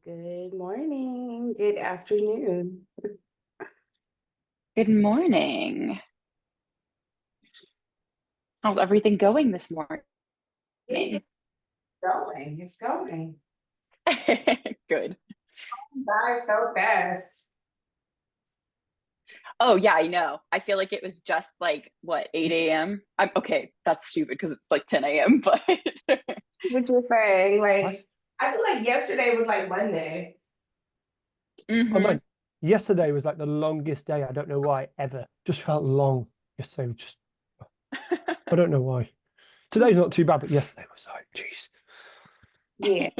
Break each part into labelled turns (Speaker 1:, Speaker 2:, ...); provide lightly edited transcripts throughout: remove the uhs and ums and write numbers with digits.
Speaker 1: Good morning, good afternoon.
Speaker 2: Good morning. How's everything going this morning?
Speaker 1: It's going.
Speaker 2: Good.
Speaker 1: By so fast.
Speaker 2: Oh yeah, I know. I feel like it was just like what, 8 a.m. I'm okay, that's stupid because it's like 10 a.m. But
Speaker 1: What you're saying, like, I feel like yesterday was like Monday.
Speaker 3: Oh
Speaker 2: Mhm.
Speaker 3: man, yesterday was like the longest day. I don't know why ever. Just felt long. Yesterday was just, I don't know why. Today's not too bad, but yesterday was like, jeez.
Speaker 1: Yeah.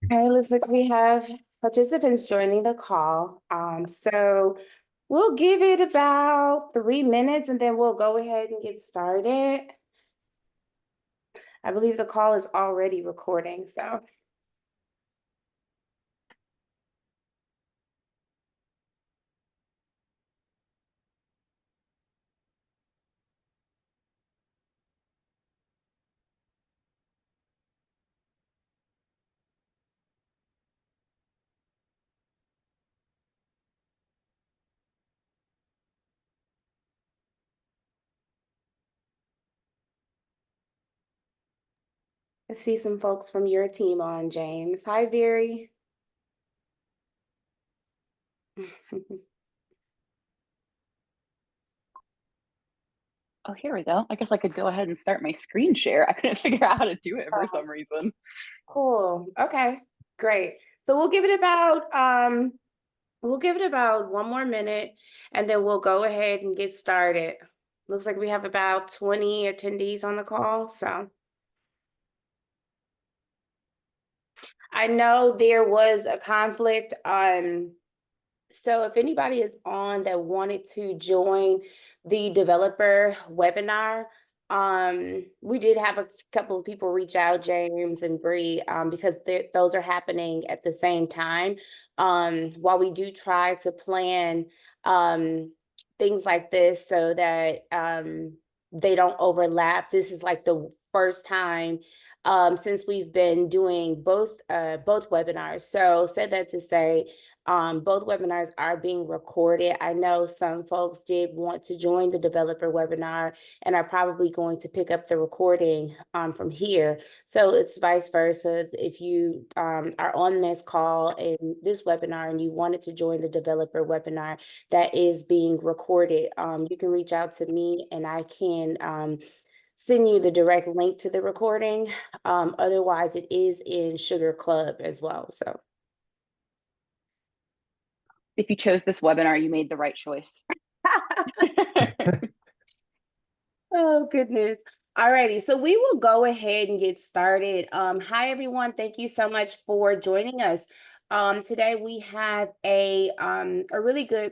Speaker 1: Okay, looks like we have participants joining the call. So we'll give it about 3 minutes and then we'll go ahead and get started. I believe the call is already recording, so. I see some folks from your team on, James. Hi, Very.
Speaker 2: Oh, here we go. I guess I could go ahead and start my screen share. I couldn't figure out how to do it for some reason.
Speaker 1: Cool. Okay, great. So we'll give it about 1 more minute and then we'll go ahead and get started. Looks like we have about 20 attendees on the call, so. I know there was a conflict so if anybody is on that wanted to join the developer webinar, we did have a couple of people reach out, James and Bree, because those are happening at the same time. While we do try to plan things like this so that they don't overlap, this is like the first time since we've been doing both webinars. So said that to say, both webinars are being recorded. I know some folks did want to join the developer webinar and are probably going to pick up the recording from here. So it's vice versa. If you are on this call and this webinar and you wanted to join the developer webinar that is being recorded, you can reach out to me and I can send you the direct link to the recording. Otherwise, it is in Sugar Club as well. So.
Speaker 2: If you chose this webinar, you made the right choice.
Speaker 1: Oh, goodness. Alrighty, so we will go ahead and get started. Hi, everyone. Thank you so much for joining us. Today we have a really good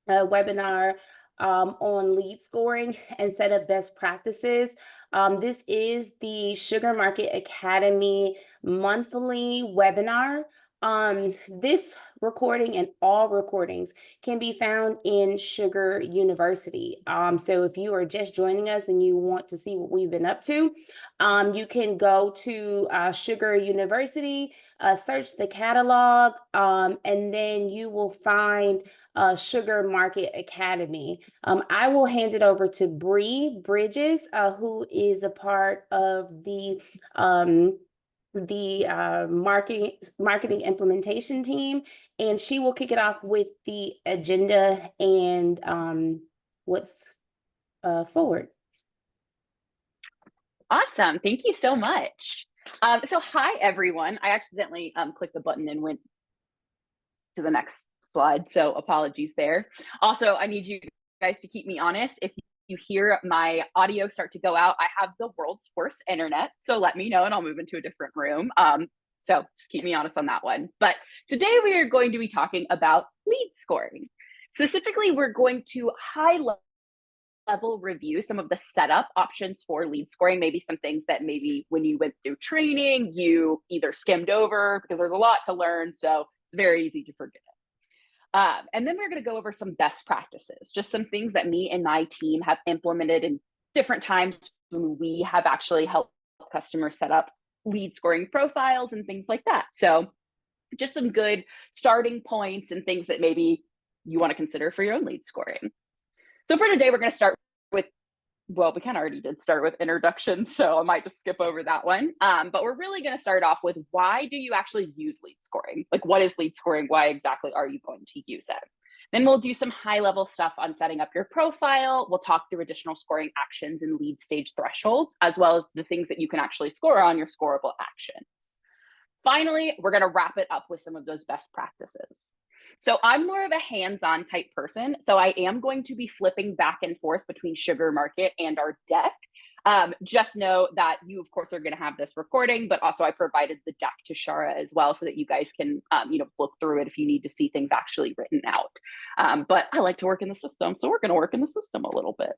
Speaker 1: webinar on lead scoring and set up best practices. This is the Sugar Market Academy monthly webinar. This recording and all recordings can be found in Sugar University. So if you are just joining us and you want to see what we've been up to, you can go to Sugar University, search the catalog, and then you will find Sugar Market Academy. I will hand it over to Bree Bridges, who is a part of the marketing implementation team, and she will kick it off with the agenda and what's forward.
Speaker 2: Awesome. Thank you so much. So hi, everyone. I accidentally clicked the button and went to the next slide, so apologies there. Also, I need you guys to keep me honest. If you hear my audio start to go out, I have the world's worst internet, so let me know and I'll move into a different room. So just keep me honest on that one. But today we are going to be talking about lead scoring. Specifically, we're going to level review some of the setup options for lead scoring, maybe some things that maybe when you went through training, you either skimmed over because there's a lot to learn. So it's very easy to forget. And then we're going to go over some best practices, just some things that me and my team have implemented in different times when we have actually helped customers set up lead scoring profiles and things like that. So just some good starting points and things that maybe you want to consider for your own lead scoring. So for today, we're going to start with, well, we kind of already did start with introductions, so I might just skip over that one. But we're really going to start off with, why do you actually use lead scoring? Like, what is lead scoring? Why exactly are you going to use it? Then we'll do some high level stuff on setting up your profile. We'll talk through additional scoring actions and lead stage thresholds, as well as the things that you can actually score on your scoreable actions. Finally, we're going to wrap it up with some of those best practices. So I'm more of a hands-on type person, so I am going to be flipping back and forth between Sugar Market and our deck. Just know that you, of course, are going to have this recording, but also I provided the deck to Shara as well, so that you guys can, look through it if you need to see things actually written out. But I like to work in the system, so we're going to work in the system a little bit.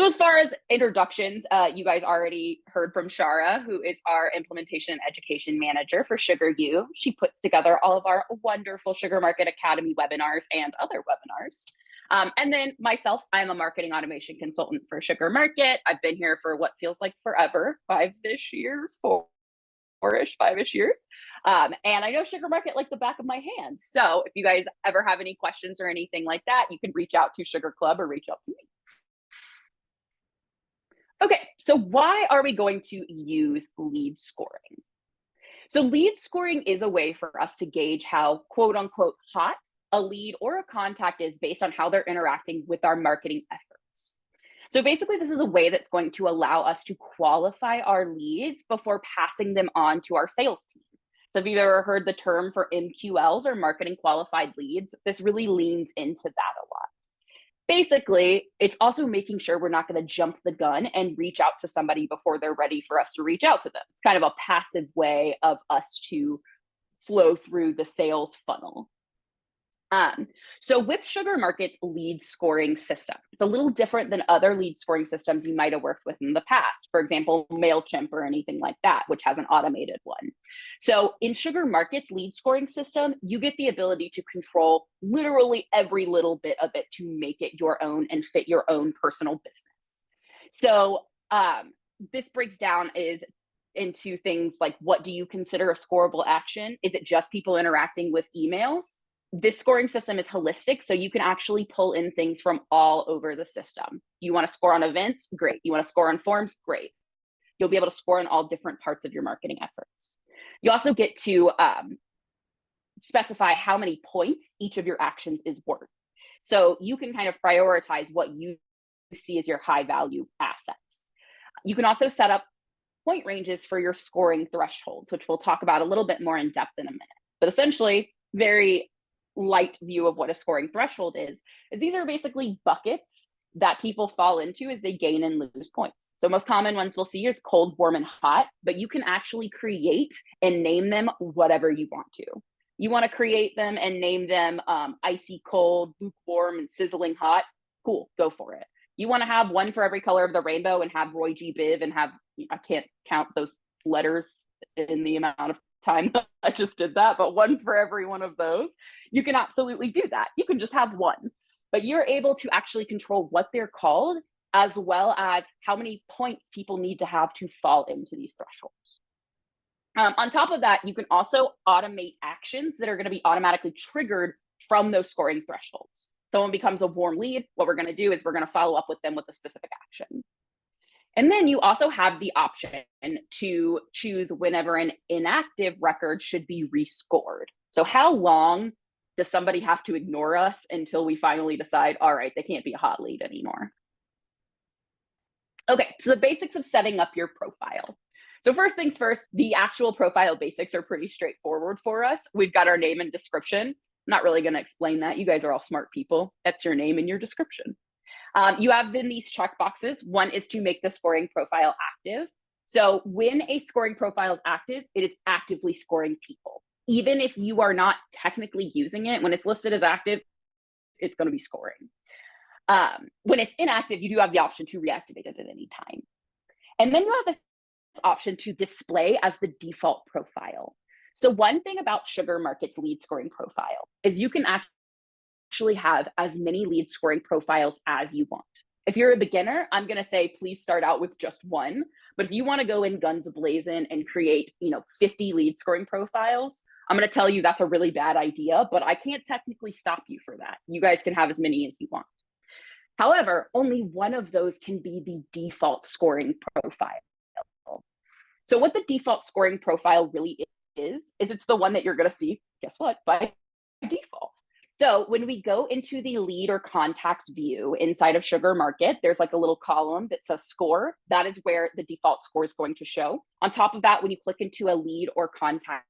Speaker 2: So as far as introductions, you guys already heard from Shara, who is our implementation and education manager for SugarU. She puts together all of our wonderful Sugar Market Academy webinars and other webinars. And then myself, I'm a marketing automation consultant for Sugar Market. I've been here for what feels like forever, 5-ish years. And I know Sugar Market like the back of my hand. So if you guys ever have any questions or anything like that, you can reach out to Sugar Club or reach out to me. Okay, so why are we going to use lead scoring? So lead scoring is a way for us to gauge how quote unquote hot a lead or a contact is based on how they're interacting with our marketing efforts. So basically, this is a way that's going to allow us to qualify our leads before passing them on to our sales team. So if you've ever heard the term for MQLs, or marketing qualified leads, this really leans into that a lot. Basically, it's also making sure we're not going to jump the gun and reach out to somebody before they're ready for us to reach out to them. It's kind of a passive way of us to flow through the sales funnel. So with Sugar Market's lead scoring system, it's a little different than other lead scoring systems you might have worked with in the past. For example, MailChimp or anything like that, which has an automated one. So in Sugar Market's lead scoring system, you get the ability to control literally every little bit of it to make it your own and fit your own personal business. So this breaks down into things like, what do you consider a scoreable action? Is it just people interacting with emails? This scoring system is holistic, so you can actually pull in things from all over the system. You want to score on events? Great. You want to score on forms? Great. You'll be able to score on all different parts of your marketing efforts. You also get to specify how many points each of your actions is worth. So you can kind of prioritize what you see as your high value assets. You can also set up point ranges for your scoring thresholds, which we'll talk about a little bit more in depth in a minute. But essentially, very light view of what a scoring threshold is these are basically buckets that people fall into as they gain and lose points. So most common ones we'll see is cold, warm, and hot, but you can actually create and name them whatever you want to. You want to create them and name them icy cold, lukewarm, and sizzling hot. Cool, go for it. You want to have one for every color of the rainbow and have Roy G. Biv and have, I can't count those letters in the amount of time that I just did that, but one for every one of those. You can absolutely do that. You can just have one, but you're able to actually control what they're called, as well as how many points people need to have to fall into these thresholds. On top of that, you can also automate actions that are going to be automatically triggered from those scoring thresholds. Someone becomes a warm lead, what we're going to do is we're going to follow up with them with a specific action. And then you also have the option to choose whenever an inactive record should be rescored. So how long does somebody have to ignore us until we finally decide, all right, they can't be a hot lead anymore? Okay, so the basics of setting up your profile. So first things first, the actual profile basics are pretty straightforward for us. We've got our name and description. I'm not really going to explain that. You guys are all smart people. That's your name and your description. You have then these check boxes. One is to make the scoring profile active. So when a scoring profile is active, it is actively scoring people. Even if you are not technically using it, when it's listed as active, it's going to be scoring. When it's inactive, you do have the option to reactivate it at any time. And then you have this option to display as the default profile. So one thing about Sugar Market's lead scoring profile is you can actually have as many lead scoring profiles as you want. If you're a beginner, I'm going to say, please start out with just one. But if you want to go in guns a-blazing and create, 50 lead scoring profiles, I'm going to tell you that's a really bad idea, but I can't technically stop you for that. You guys can have as many as you want. However, only one of those can be the default scoring profile. So what the default scoring profile really is it's the one that you're going to see, guess what, by default. So when we go into the lead or contacts view inside of Sugar Market, there's like a little column that says score. That is where the default score is going to show. On top of that, when you click into a lead or contact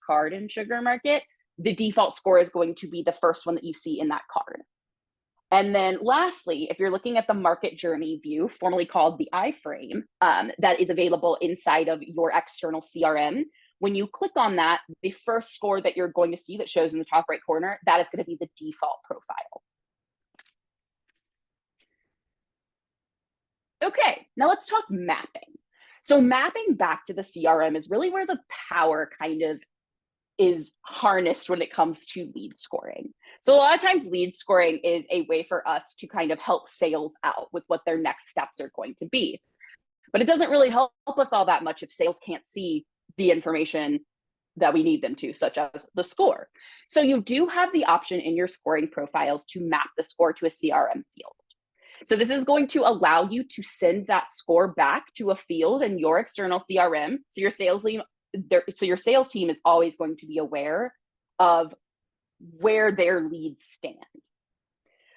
Speaker 2: card in Sugar Market, the default score is going to be the first one that you see in that card. And then lastly, if you're looking at the market journey view, formerly called the iframe, that is available inside of your external CRM, when you click on that, the first score that you're going to see that shows in the top right corner, that is going to be the default profile. Okay, now let's talk mapping. So mapping back to the CRM is really where the power kind of is harnessed when it comes to lead scoring. So a lot of times lead scoring is a way for us to kind of help sales out with what their next steps are going to be. But it doesn't really help us all that much if sales can't see the information that we need them to, such as the score. So you do have the option in your scoring profiles to map the score to a CRM field. So this is going to allow you to send that score back to a field in your external CRM. So your sales team is always going to be aware of where their leads stand.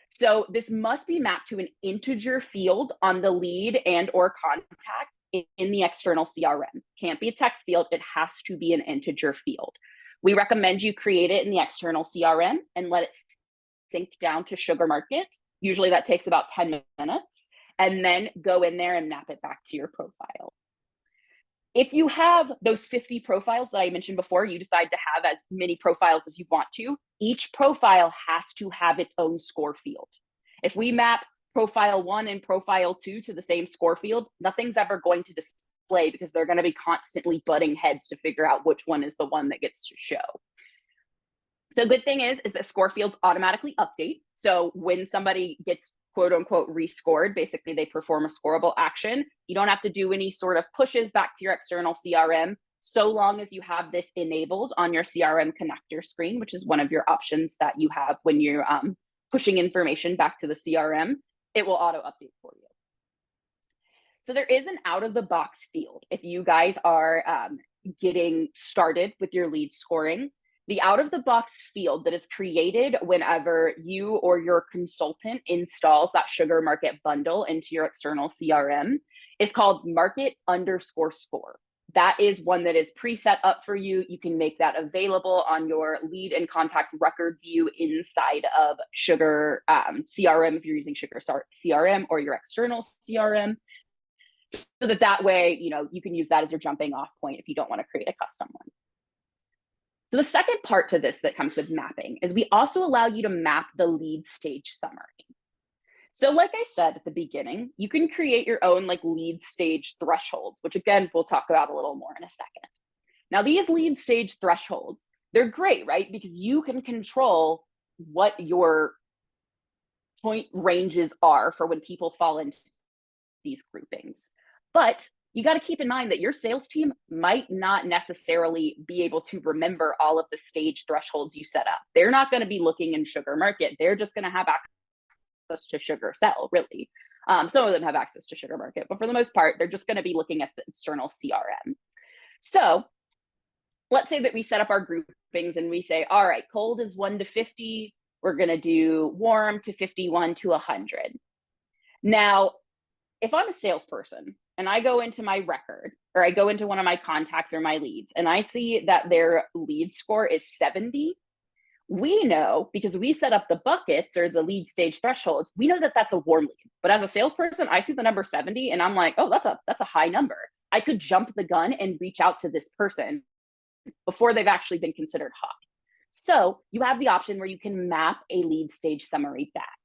Speaker 2: So this must be mapped to an integer field on the lead and or contact in the external CRM. Can't be a text field, it has to be an integer field. We recommend you create it in the external CRM and let it sync down to Sugar Market. Usually that takes about 10 minutes, and then go in there and map it back to your profile. If you have those 50 profiles that I mentioned before, you decide to have as many profiles as you want to, each profile has to have its own score field. If we map profile 1 and profile 2 to the same score field, nothing's ever going to display because they're going to be constantly butting heads to figure out which one is the one that gets to show. So good thing is that score fields automatically update. So when somebody gets quote unquote rescored, basically they perform a scoreable action, you don't have to do any sort of pushes back to your external CRM, so long as you have this enabled on your CRM connector screen, which is one of your options that you have when you're pushing information back to the CRM, it will auto update for you. So there is an out of the box field. If you guys are getting started with your lead scoring, the out of the box field that is created whenever you or your consultant installs that Sugar Market bundle into your external CRM is called market_score. That is one that is preset up for you. You can make that available on your lead and contact record view inside of Sugar CRM if you're using Sugar CRM or your external CRM. So that way, you can use that as your jumping off point if you don't want to create a custom one. So the second part to this that comes with mapping is we also allow you to map the lead stage summary. So like I said at the beginning, you can create your own lead stage thresholds, which again, we'll talk about a little more in a second. Now these lead stage thresholds, they're great, right? Because you can control what your point ranges are for when people fall into these groupings. But you got to keep in mind that your sales team might not necessarily be able to remember all of the stage thresholds you set up. They're not going to be looking in Sugar Market. They're just going to have access to Sugar Sell, really. Some of them have access to Sugar Market, but for the most part, they're just going to be looking at the external CRM. So let's say that we set up our groupings and we say, all right, cold is 1 to 50. We're going to do warm to 51 to 100. Now, if I'm a salesperson and I go into my record or I go into one of my contacts or my leads and I see that their lead score is 70, we know, because we set up the buckets or the lead stage thresholds, we know that that's a warm lead. But as a salesperson, I see the number 70 and I'm like, oh, that's a high number. I could jump the gun and reach out to this person before they've actually been considered hot. So you have the option where you can map a lead stage summary back.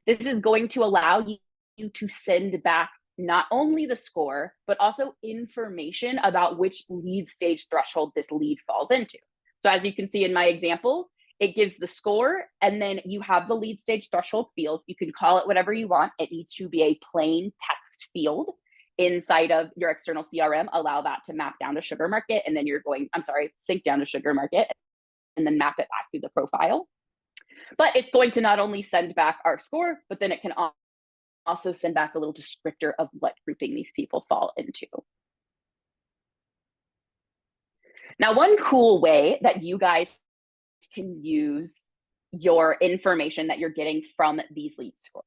Speaker 2: This is going to allow you to send back not only the score, but also information about which lead stage threshold this lead falls into. So as you can see in my example, it gives the score, and then you have the lead stage threshold field. You can call it whatever you want. It needs to be a plain text field inside of your external CRM. Allow that to map down to Sugar Market, and then sync down to Sugar Market, and then map it back through the profile. But it's going to not only send back our score, but then it can also send back a little descriptor of what grouping these people fall into. Now, one cool way that you guys can use your information that you're getting from these lead scores,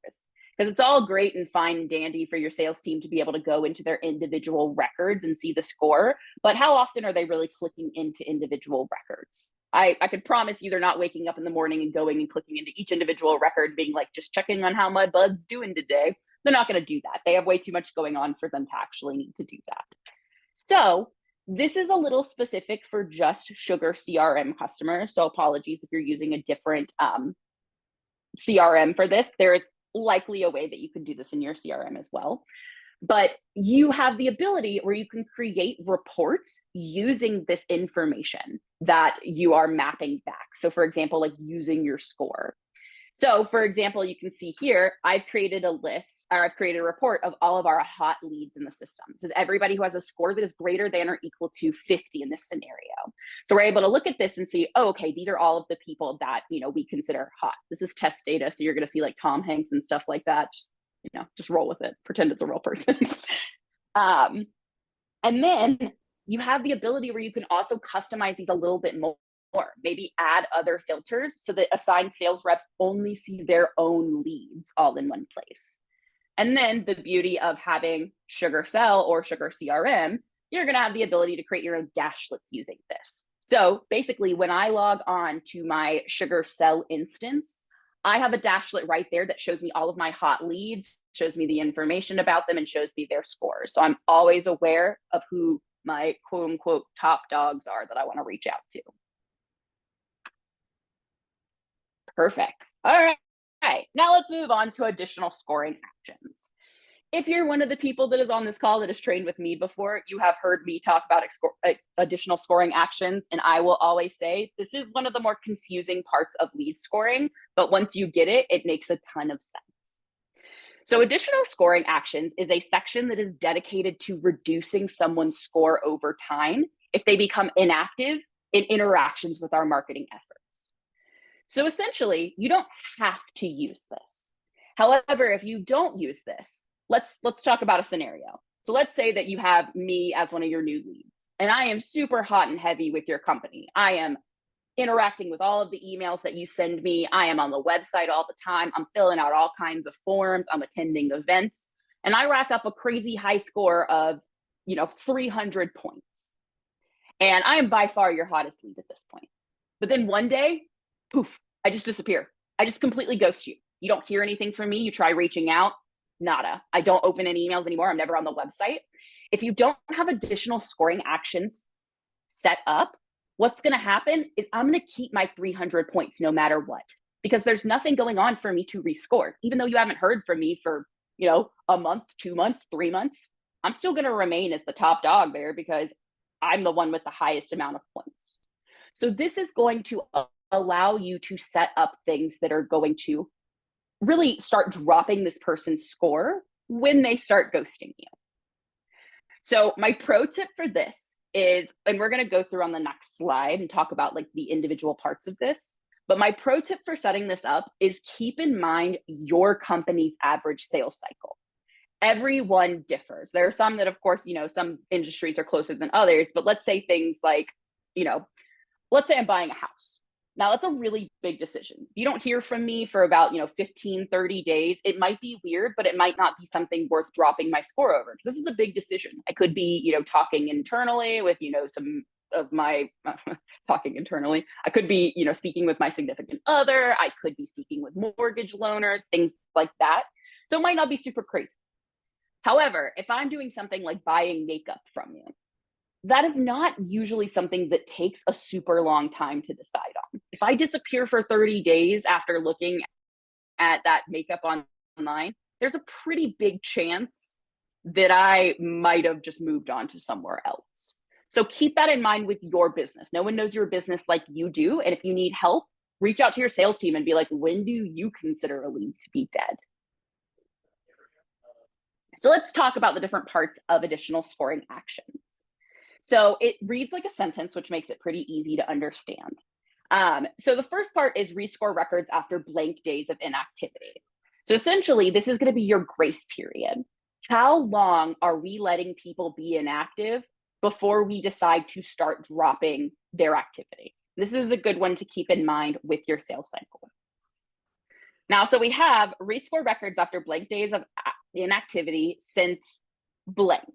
Speaker 2: because it's all great and fine and dandy for your sales team to be able to go into their individual records and see the score, but how often are they really clicking into individual records? I could promise you they're not waking up in the morning and going and clicking into each individual record being like, just checking on how my bud's doing today. They're not going to do that. They have way too much going on for them to actually need to do that. So this is a little specific for just Sugar CRM customers. So apologies if you're using a different CRM for this. There is likely a way that you can do this in your CRM as well. But you have the ability where you can create reports using this information that you are mapping back. So for example, like using your score. So for example, you can see here, I've created a list, or I've created a report of all of our hot leads in the system. This is everybody who has a score that is greater than or equal to 50 in this scenario. So we're able to look at this and see, oh, okay, these are all of the people that, we consider hot. This is test data. So you're going to see like Tom Hanks and stuff like that. Just roll with it, pretend it's a real person. And then you have the ability where you can also customize these a little bit more, maybe add other filters so that assigned sales reps only see their own leads all in one place. And then the beauty of having Sugar Sell or Sugar CRM, you're going to have the ability to create your own dashlets using this. So basically, when I log on to my Sugar Sell instance, I have a dashlet right there that shows me all of my hot leads, shows me the information about them, and shows me their scores. So I'm always aware of who my quote unquote top dogs are that I want to reach out to. Perfect. All right. Now let's move on to additional scoring actions. If you're one of the people that is on this call that has trained with me before, you have heard me talk about additional scoring actions. And I will always say, this is one of the more confusing parts of lead scoring, but once you get it, it makes a ton of sense. So additional scoring actions is a section that is dedicated to reducing someone's score over time if they become inactive in interactions with our marketing efforts. So essentially, you don't have to use this. However, if you don't use this, let's talk about a scenario. So let's say that you have me as one of your new leads, and I am super hot and heavy with your company. I am interacting with all of the emails that you send me. I am on the website all the time. I'm filling out all kinds of forms. I'm attending events, and I rack up a crazy high score of, 300 points. And I am by far your hottest lead at this point. But then one day, poof, I just disappear. I just completely ghost you. You don't hear anything from me. You try reaching out, nada. I don't open any emails anymore. I'm never on the website. If you don't have additional scoring actions set up, what's going to happen is I'm going to keep my 300 points no matter what, because there's nothing going on for me to rescore. Even though you haven't heard from me for, a month, 2 months, 3 months, I'm still going to remain as the top dog there because I'm the one with the highest amount of points. So this is going to allow you to set up things that are going to really start dropping this person's score when they start ghosting you. So my pro tip for this is, and we're going to go through on the next slide and talk about like the individual parts of this, but my pro tip for setting this up is keep in mind your company's average sales cycle. Everyone differs. There are some that, of course, some industries are closer than others, but let's say things like, let's say I'm buying a house. Now, that's a really big decision. If you don't hear from me for about, 15, 30 days, it might be weird, but it might not be something worth dropping my score over, because this is a big decision. I could be, talking internally with, some of my talking internally. I could be, speaking with my significant other. I could be speaking with mortgage loaners, things like that. So it might not be super crazy. However, if I'm doing something like buying makeup from you, that is not usually something that takes a super long time to decide on. If I disappear for 30 days after looking at that makeup online, there's a pretty big chance that I might have just moved on to somewhere else. So keep that in mind with your business. No one knows your business like you do. And if you need help, reach out to your sales team and be like, when do you consider a lead to be dead? So let's talk about the different parts of additional scoring actions. So it reads like a sentence, which makes it pretty easy to understand. So the first part is rescore records after blank days of inactivity. So essentially, this is going to be your grace period. How long are we letting people be inactive before we decide to start dropping their activity? This is a good one to keep in mind with your sales cycle. Now, so we have rescore records after blank days of inactivity since blank.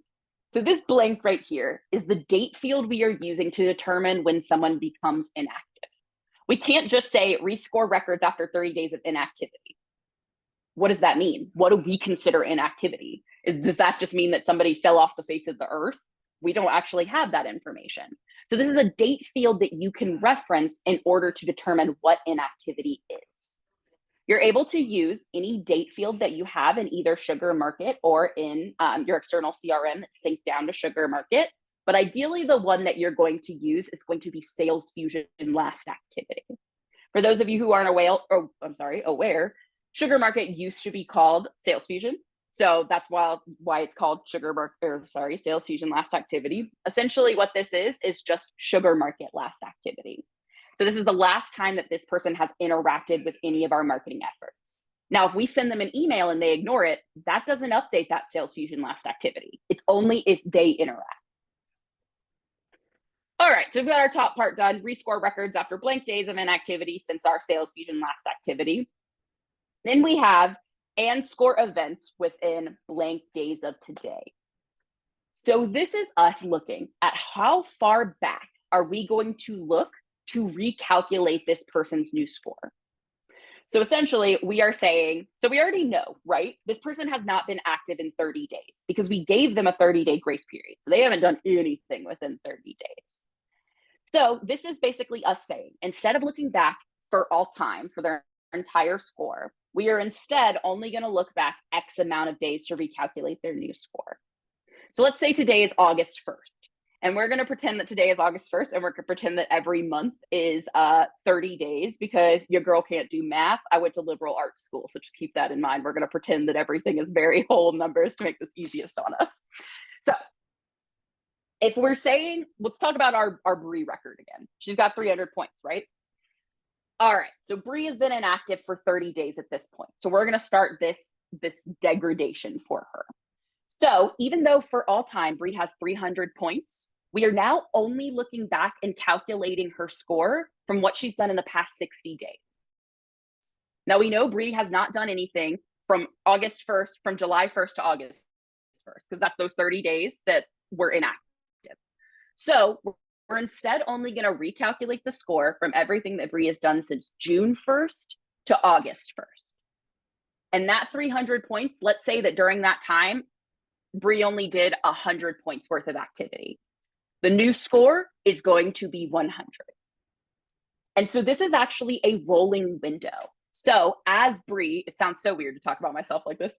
Speaker 2: So this blank right here is the date field we are using to determine when someone becomes inactive. We can't just say rescore records after 30 days of inactivity. What does that mean? What do we consider inactivity? Does that just mean that somebody fell off the face of the earth? We don't actually have that information. So this is a date field that you can reference in order to determine what inactivity is. You're able to use any date field that you have in either SugarMarket or in your external CRM that's synced down to SugarMarket. But ideally, the one that you're going to use is going to be Sales Fusion last activity. For those of you who aren't aware, SugarMarket used to be called Sales Fusion. So that's why it's called Sales Fusion last activity. Essentially what this is just SugarMarket last activity. So this is the last time that this person has interacted with any of our marketing efforts. Now, if we send them an email and they ignore it, that doesn't update that Sales Fusion last activity. It's only if they interact. All right, so we've got our top part done, rescore records after blank days of inactivity since our Sales Fusion last activity. Then we have and score events within blank days of today. So this is us looking at how far back are we going to look to recalculate this person's new score. So essentially we are saying, so we already know, right? This person has not been active in 30 days because we gave them a 30-day grace period. So they haven't done anything within 30 days. So this is basically us saying, instead of looking back for all time for their entire score, we are instead only going to look back X amount of days to recalculate their new score. So let's say today is August 1st. And we're going to pretend that today is August 1st, and we're going to pretend that every month is 30 days because your girl can't do math. I went to liberal arts school, so just keep that in mind. We're going to pretend that everything is very whole numbers to make this easiest on us. So if we're saying, let's talk about our Bree record again. She's got 300 points, right? All right, so Bree has been inactive for 30 days at this point. So we're going to start this degradation for her. So even though for all time Bree has 300 points, we are now only looking back and calculating her score from what she's done in the past 60 days. Now we know Bree has not done anything from August 1st, from July 1st to August 1st, because that's those 30 days that were inactive. So we're instead only going to recalculate the score from everything that Bree has done since June 1st to August 1st. And that 300 points, let's say that during that time, Bree only did 100 points worth of activity. The new score is going to be 100. And so this is actually a rolling window. So as Bree, it sounds so weird to talk about myself like this,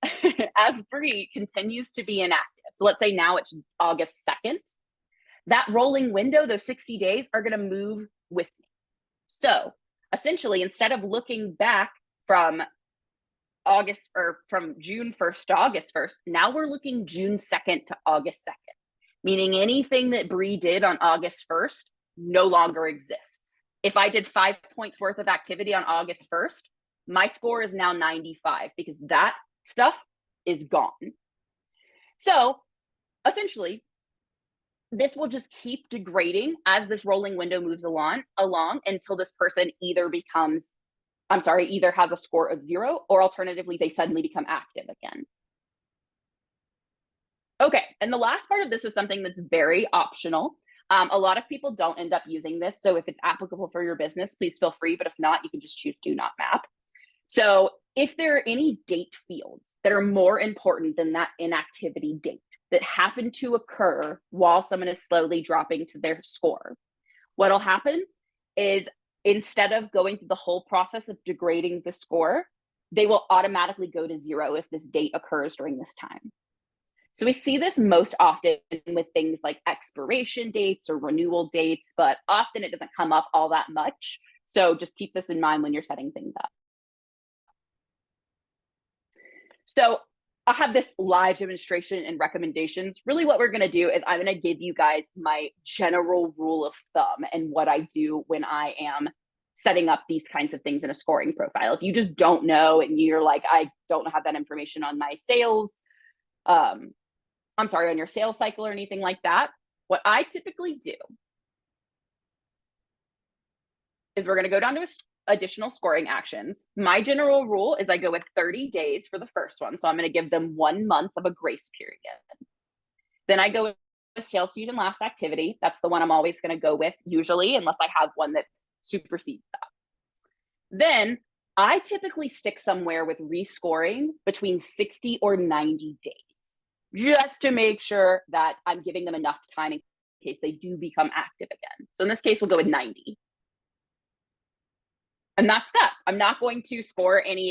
Speaker 2: as Bree continues to be inactive. So let's say now it's August 2nd. That rolling window, those 60 days are going to move with me. So essentially, instead of looking back from August or from June 1st to August 1st, now we're looking June 2nd to August 2nd, meaning anything that Bree did on August 1st no longer exists. If I did 5 points worth of activity on August 1st, my score is now 95 because that stuff is gone. So essentially, this will just keep degrading as this rolling window moves along until this person either has a score of 0, or alternatively, they suddenly become active again. Okay, and the last part of this is something that's very optional. A lot of people don't end up using this, so if it's applicable for your business, please feel free, but if not, you can just choose Do Not Map. So if there are any date fields that are more important than that inactivity date that happen to occur while someone is slowly dropping to their score, what'll happen is instead of going through the whole process of degrading the score, they will automatically go to 0 if this date occurs during this time. So we see this most often with things like expiration dates or renewal dates, but often it doesn't come up all that much So just keep this in mind when you're setting things up. So I'll have this live demonstration and recommendations. Really what we're going to do is I'm going to give you guys my general rule of thumb and what I do when I am setting up these kinds of things in a scoring profile. If you just don't know and you're like, I don't have that information on my sales, on your sales cycle or anything like that, what I typically do is we're going to go down to additional scoring actions. My general rule is I go with 30 days for the first one. So I'm going to give them 1 month of a grace period. Then I go with sales speed and last activity. That's the one I'm always going to go with usually, unless I have one that supersedes that. Then I typically stick somewhere with rescoring between 60 or 90 days, just to make sure that I'm giving them enough time in case they do become active again. So in this case, we'll go with 90. And that's that. I'm not going to score any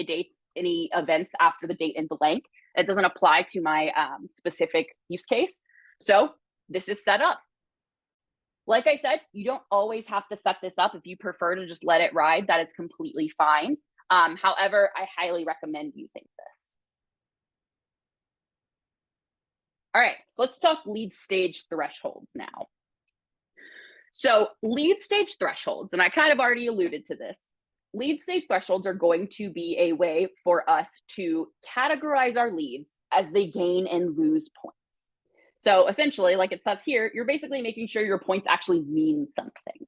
Speaker 2: events after the date in blank. It doesn't apply to my specific use case. So this is set up. Like I said, you don't always have to set this up. If you prefer to just let it ride, that is completely fine. However, I highly recommend using this. All right, so let's talk lead stage thresholds now. So lead stage thresholds, and I kind of already alluded to this. Lead stage thresholds are going to be a way for us to categorize our leads as they gain and lose points. So essentially, like it says here, you're basically making sure your points actually mean something.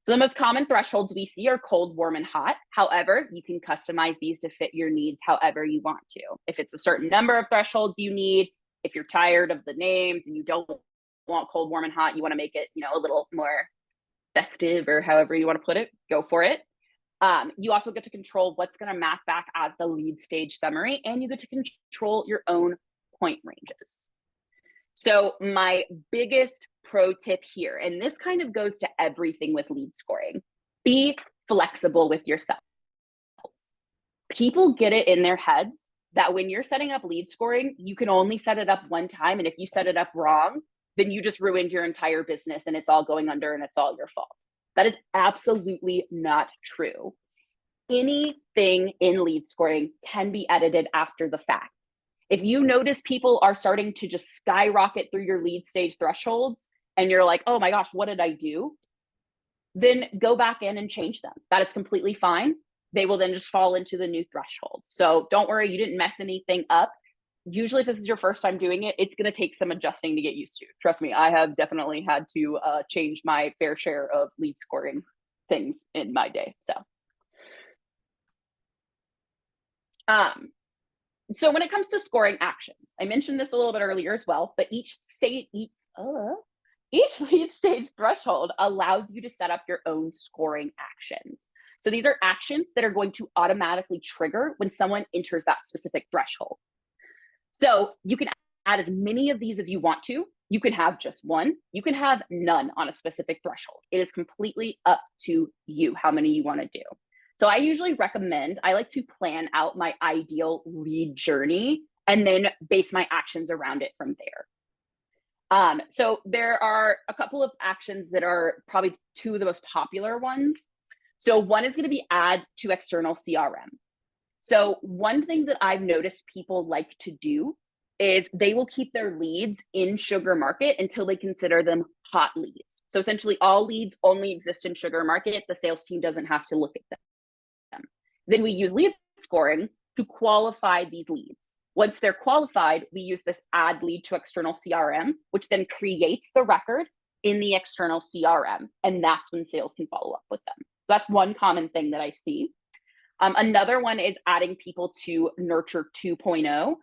Speaker 2: So the most common thresholds we see are cold, warm, and hot. However, you can customize these to fit your needs however you want to. If it's a certain number of thresholds you need, if you're tired of the names and you don't want cold, warm, and hot, you want to make it, a little more festive or however you want to put it, go for it. You also get to control what's going to map back as the lead stage summary, and you get to control your own point ranges. So my biggest pro tip here, and this kind of goes to everything with lead scoring, be flexible with yourself. People get it in their heads that when you're setting up lead scoring, you can only set it up one time. And if you set it up wrong, then you just ruined your entire business and it's all going under and it's all your fault. That is absolutely not true. Anything in lead scoring can be edited after the fact. If you notice people are starting to just skyrocket through your lead stage thresholds and you're like, oh my gosh, what did I do? Then go back in and change them. That is completely fine. They will then just fall into the new threshold. So don't worry, you didn't mess anything up. Usually if this is your first time doing it, it's going to take some adjusting to get used to. Trust me, I have definitely had to change my fair share of lead scoring things in my day. So when it comes to scoring actions, I mentioned this a little bit earlier as well, but each lead stage threshold allows you to set up your own scoring actions. So these are actions that are going to automatically trigger when someone enters that specific threshold. So you can add as many of these as you want to. You can have just one. You can have none on a specific threshold. It is completely up to you how many you want to do. So I usually recommend, I like to plan out my ideal lead journey and then base my actions around it from there. So there are a couple of actions that are probably two of the most popular ones. So one is going to be add to external CRM. So one thing that I've noticed people like to do is they will keep their leads in Sugar Market until they consider them hot leads. So essentially all leads only exist in Sugar Market. The sales team doesn't have to look at them. Then we use lead scoring to qualify these leads. Once they're qualified, we use this add lead to external CRM, which then creates the record in the external CRM. And that's when sales can follow up with them. So that's one common thing that I see. Another one is adding people to Nurture 2.0.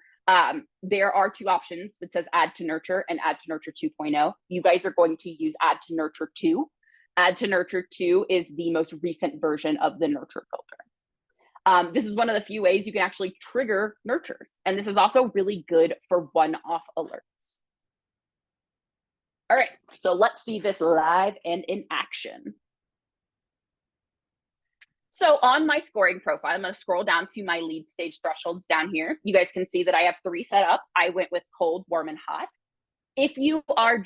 Speaker 2: There are two options that says add to Nurture and add to Nurture 2.0. You guys are going to use add to Nurture 2. Add to Nurture 2 is the most recent version of the Nurture filter. This is one of the few ways you can actually trigger nurtures. And this is also really good for one-off alerts. All right, so let's see this live and in action. So on my scoring profile, I'm going to scroll down to my lead stage thresholds down here. You guys can see that I have 3 set up. I went with cold, warm, and hot. If you are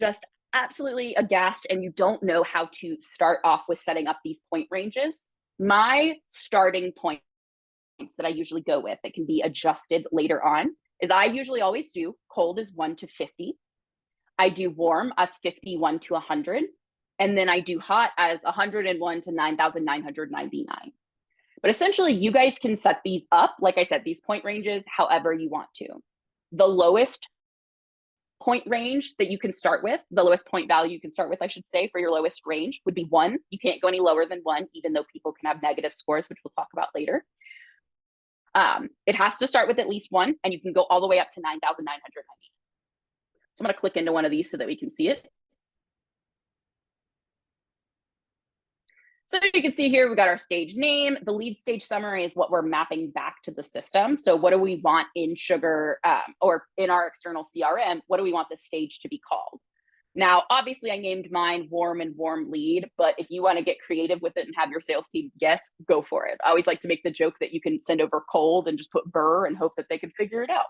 Speaker 2: just absolutely aghast and you don't know how to start off with setting up these point ranges, my starting points that I usually go with that can be adjusted later on is I usually always do cold is 1 to 50. I do warm as 51 to 100. And then I do hot as 101 to 9,999. But essentially, you guys can set these up, like I said, these point ranges, however you want to. The lowest point range that you can start with, the lowest point value you can start with, I should say, for your lowest range would be 1. You can't go any lower than 1, even though people can have negative scores, which we'll talk about later. It has to start with at least 1, and you can go all the way up to 9,990. So I'm going to click into one of these so that we can see it. So you can see here, we got our stage name. The lead stage summary is what we're mapping back to the system. So what do we want in Sugar or in our external CRM? What do we want the stage to be called? Now, obviously I named mine warm and warm lead, but if you want to get creative with it and have your sales team guess, go for it. I always like to make the joke that you can send over cold and just put burr and hope that they can figure it out.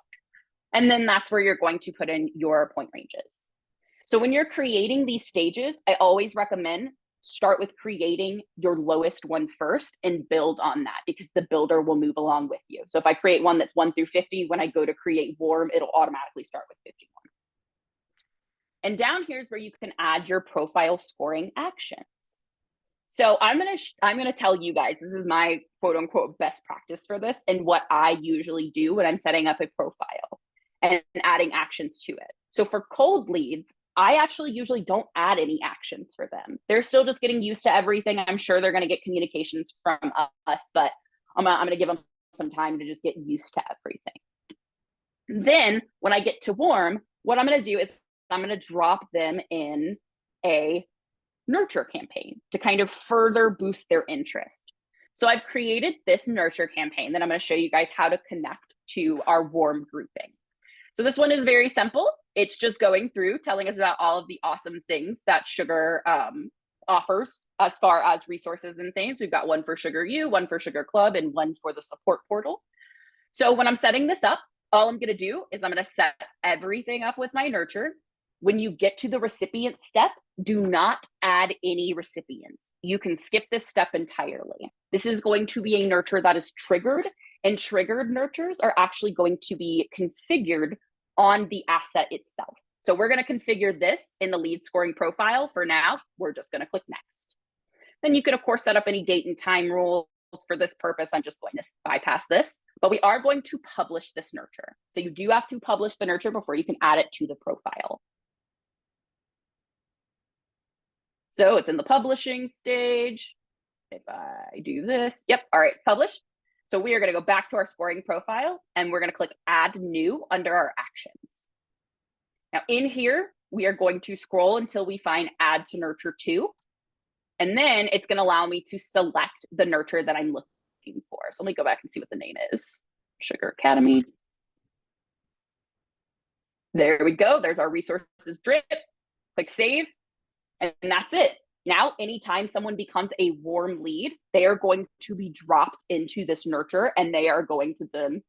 Speaker 2: And then that's where you're going to put in your point ranges. So when you're creating these stages, I always recommend start with creating your lowest one first and build on that, because the builder will move along with you. So if I create one that's 1 through 50, when I go to create warm, it'll automatically start with 51. And down here is where you can add your profile scoring actions. So I'm gonna tell you guys, this is my quote unquote best practice for this and what I usually do when I'm setting up a profile and adding actions to it. So for cold leads, I actually usually don't add any actions for them. They're still just getting used to everything. I'm sure they're going to get communications from us, but I'm going to give them some time to just get used to everything. Then when I get to warm, what I'm going to do is I'm going to drop them in a nurture campaign to kind of further boost their interest. So I've created this nurture campaign that I'm going to show you guys how to connect to our warm grouping. So this one is very simple. It's just going through telling us about all of the awesome things that Sugar offers as far as resources and things. We've got one for Sugar U, one for Sugar Club, and one for the support portal. So when I'm setting this up, all I'm going to do is I'm going to set everything up with my nurture. When you get to the recipient step, do not add any recipients. You can skip this step entirely. This is going to be a nurture that is triggered, and triggered nurtures are actually going to be configured on the asset itself. So we're going to configure this in the lead scoring profile. For now, we're just going to click next. Then you can, of course, set up any date and time rules. For this purpose, I'm just going to bypass this, but we are going to publish this nurture. So you do have to publish the nurture before you can add it to the profile. So it's in the publishing stage. If I do this, yep, all right, published. So we are going to go back to our scoring profile and we're going to click add new under our actions. Now in here, we are going to scroll until we find add to nurture to, and then it's going to allow me to select the nurture that I'm looking for. So let me go back and see what the name is. Sugar Academy. There we go. There's our resources drip. Click save, and that's it. Now, anytime someone becomes a warm lead, they are going to be dropped into this nurture, and they are going to then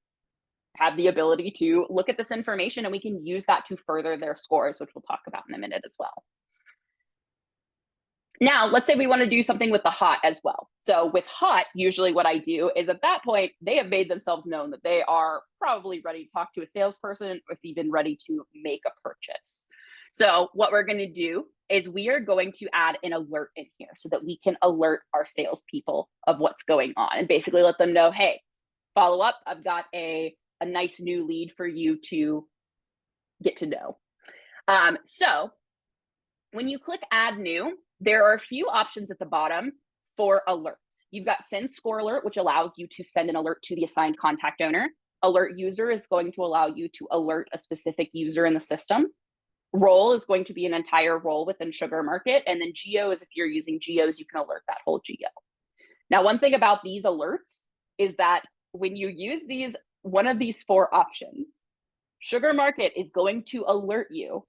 Speaker 2: have the ability to look at this information, and we can use that to further their scores, which we'll talk about in a minute as well. Now, let's say we want to do something with the hot as well. So with hot, usually what I do is at that point, they have made themselves known that they are probably ready to talk to a salesperson, or even ready to make a purchase. So what we're going to do is we are going to add an alert in here so that we can alert our salespeople of what's going on and basically let them know, hey, follow up. I've got a nice new lead for you to get to know. So when you click add new, there are a few options at the bottom for alerts. You've got send score alert, which allows you to send an alert to the assigned contact owner. Alert user is going to allow you to alert a specific user in the system. Role is going to be an entire role within Sugar Market. And then geo is if you're using geos, you can alert that whole geo. Now, one thing about these alerts is that when you use one of these 4 options, Sugar Market is going to alert you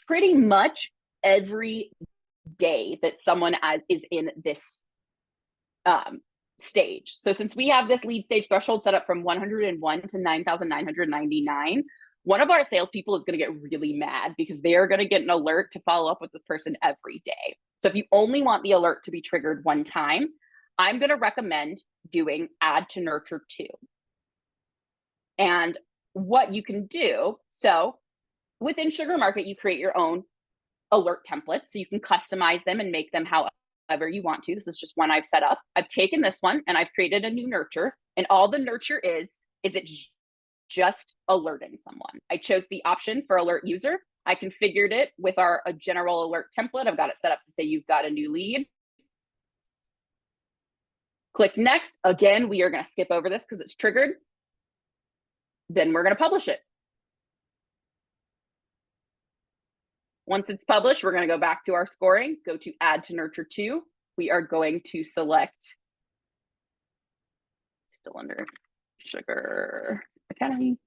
Speaker 2: pretty much every day that someone is in this stage. So since we have this lead stage threshold set up from 101 to 9,999, one of our salespeople is going to get really mad because they are going to get an alert to follow up with this person every day. So if you only want the alert to be triggered one time, I'm going to recommend doing add to nurture 2. And what you can do, so within Sugar Market, you create your own alert templates, so you can customize them and make them however you want to. This is just one I've set up. I've taken this one and I've created a new nurture, and all the nurture is it just alerting someone. I chose the option for alert user. I configured it with a general alert template. I've got it set up to say you've got a new lead. Click next. Again, we are going to skip over this because it's triggered. Then we're going to publish it. Once it's published, we're going to go back to our scoring, go to add to nurture 2. We are going to select, still under Sugar Academy,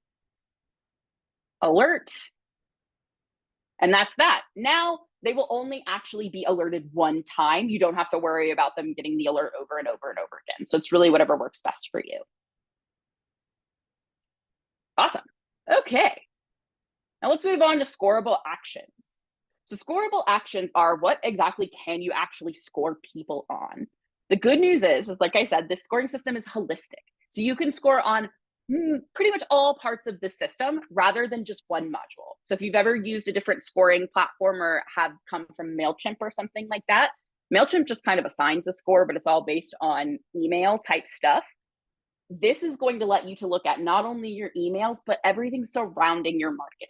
Speaker 2: alert. And that's that. Now they will only actually be alerted one time. You don't have to worry about them getting the alert over and over and over again. So it's really whatever works best for you. Awesome. Okay. Now let's move on to scoreable actions. So scoreable actions are what exactly can you actually score people on? The good news is like I said, this scoring system is holistic. So you can score on pretty much all parts of the system rather than just one module. So if you've ever used a different scoring platform or have come from MailChimp or something like that, MailChimp just kind of assigns a score, but it's all based on email type stuff. This is going to let you to look at not only your emails, but everything surrounding your marketing.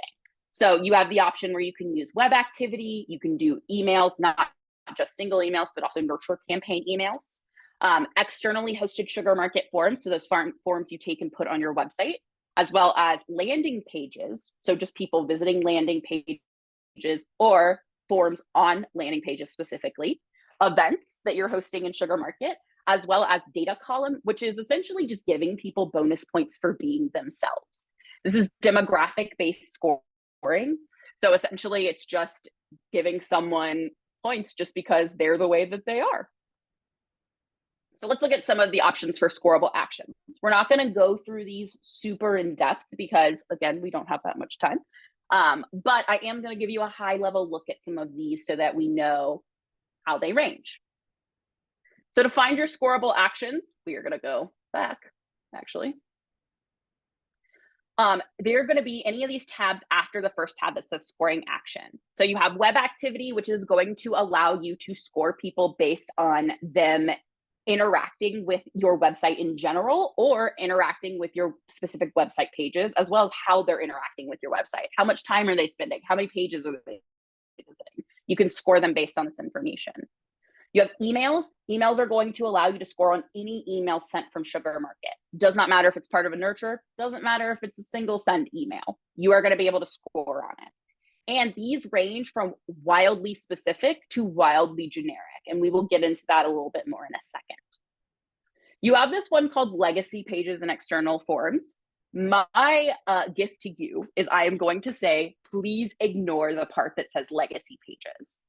Speaker 2: So you have the option where you can use web activity, you can do emails, not just single emails, but also nurture campaign emails, externally hosted Sugar Market forms, so those forms you take and put on your website, as well as landing pages, so just people visiting landing pages or forms on landing pages specifically, events that you're hosting in Sugar Market, as well as data column, which is essentially just giving people bonus points for being themselves. This is demographic-based scoring. So essentially it's just giving someone points just because they're the way that they are. So let's look at some of the options for scoreable actions. We're not going to go through these super in depth because, again, we don't have that much time. But I am going to give you a high level look at some of these so that we know how they range. So to find your scoreable actions, we are going to go back, actually. They're going to be any of these tabs after the first tab that says scoring action. So you have web activity, which is going to allow you to score people based on them interacting with your website in general or interacting with your specific website pages, as well as how they're interacting with your website. How much time are they spending? How many pages are they visiting? You can score them based on this information. You have emails. Emails are going to allow you to score on any email sent from Sugar Market. Does not matter if it's part of a nurture. Doesn't matter if it's a single send email. You are going to be able to score on it. And these range from wildly specific to wildly generic. And we will get into that a little bit more in a second. You have this one called legacy pages and external forms. My gift to you is I am going to say, please ignore the part that says legacy pages.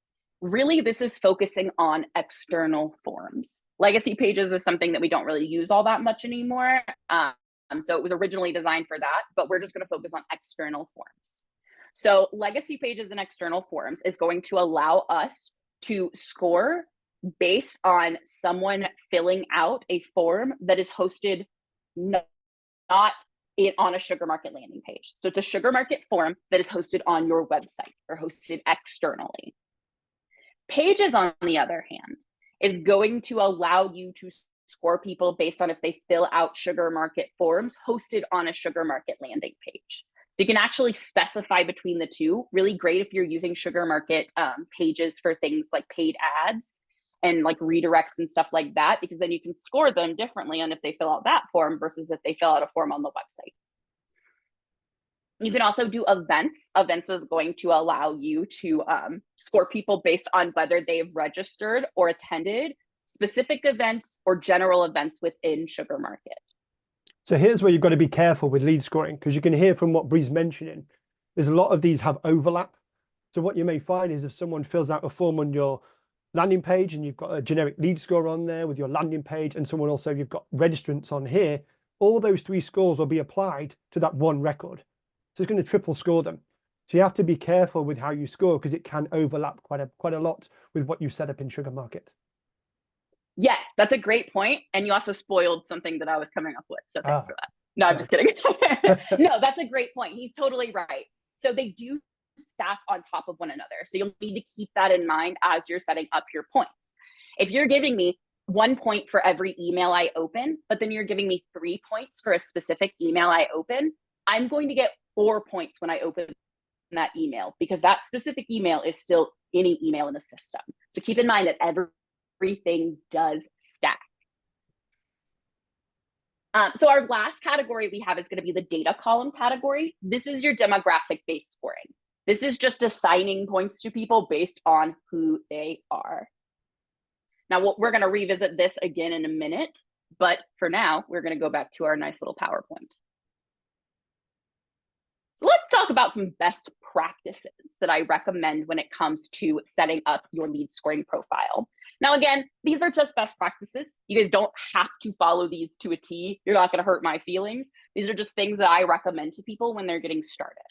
Speaker 2: Really, this is focusing on external forms. Legacy pages is something that we don't really use all that much anymore. So it was originally designed for that, but we're just going to focus on external forms. So legacy pages and external forms is going to allow us to score based on someone filling out a form that is hosted not on a Sugar Market landing page. So it's a Sugar Market form that is hosted on your website or hosted externally. Pages, on the other hand, is going to allow you to score people based on if they fill out Sugar Market forms hosted on a Sugar Market landing page. So you can actually specify between the two. Really great if you're using Sugar Market pages for things like paid ads and like redirects and stuff like that, because then you can score them differently on if they fill out that form versus if they fill out a form on the website. You can also do events. Events is going to allow you to score people based on whether they've registered or attended specific events or general events within Sugar Market.
Speaker 3: So here's where you've got to be careful with lead scoring, because you can hear from what Bree's mentioning, there's a lot of these have overlap. So what you may find is if someone fills out a form on your landing page and you've got a generic lead score on there with your landing page, and someone also you've got registrants on here, all those three scores will be applied to that one record. So it's going to triple score them. So you have to be careful with how you score because it can overlap quite a lot with what you set up in Sugar Market.
Speaker 2: Yes, that's a great point. And you also spoiled something that I was coming up with. So thanks for that. No, I'm just
Speaker 3: sorry.
Speaker 2: kidding. No, that's a great point. He's totally right. So they do stack on top of one another. So you'll need to keep that in mind as you're setting up your points. If you're giving me 1 point for every email I open, but then you're giving me 3 points for a specific email I open, I'm going to get 4 points when I open that email because that specific email is still any email in the system. So keep in mind that everything does stack. So our last category we have is going to be the data column category. This is your demographic based scoring. This is just assigning points to people based on who they are. Now, we're going to revisit this again in a minute, but for now, we're going to go back to our nice little PowerPoint. So let's talk about some best practices that I recommend when it comes to setting up your lead scoring profile. Now, again, these are just best practices. You guys don't have to follow these to a T. You're not going to hurt my feelings. These are just things that I recommend to people when they're getting started.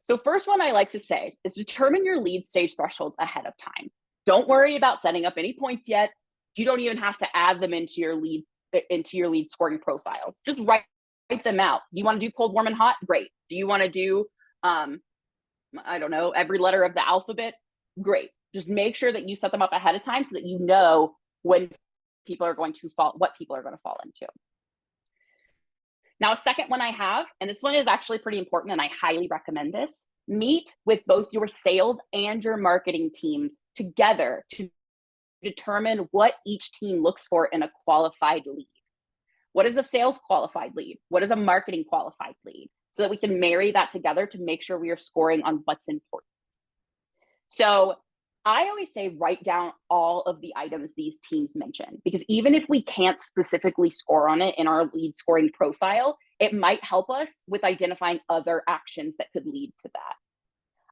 Speaker 2: So first one I like to say is determine your lead stage thresholds ahead of time. Don't worry about setting up any points yet. You don't even have to add them into your lead scoring profile. Just write them out. Do you want to do cold, warm, and hot? Great. Do you want to do, I don't know, every letter of the alphabet? Great. Just make sure that you set them up ahead of time so that you know when people are going to fall, what people are going to fall into. Now, a second one I have, and this one is actually pretty important and I highly recommend this, meet with both your sales and your marketing teams together to determine what each team looks for in a qualified lead. What is a sales qualified lead? What is a marketing qualified lead? So that we can marry that together to make sure we are scoring on what's important. So I always say write down all of the items these teams mention, because even if we can't specifically score on it in our lead scoring profile, it might help us with identifying other actions that could lead to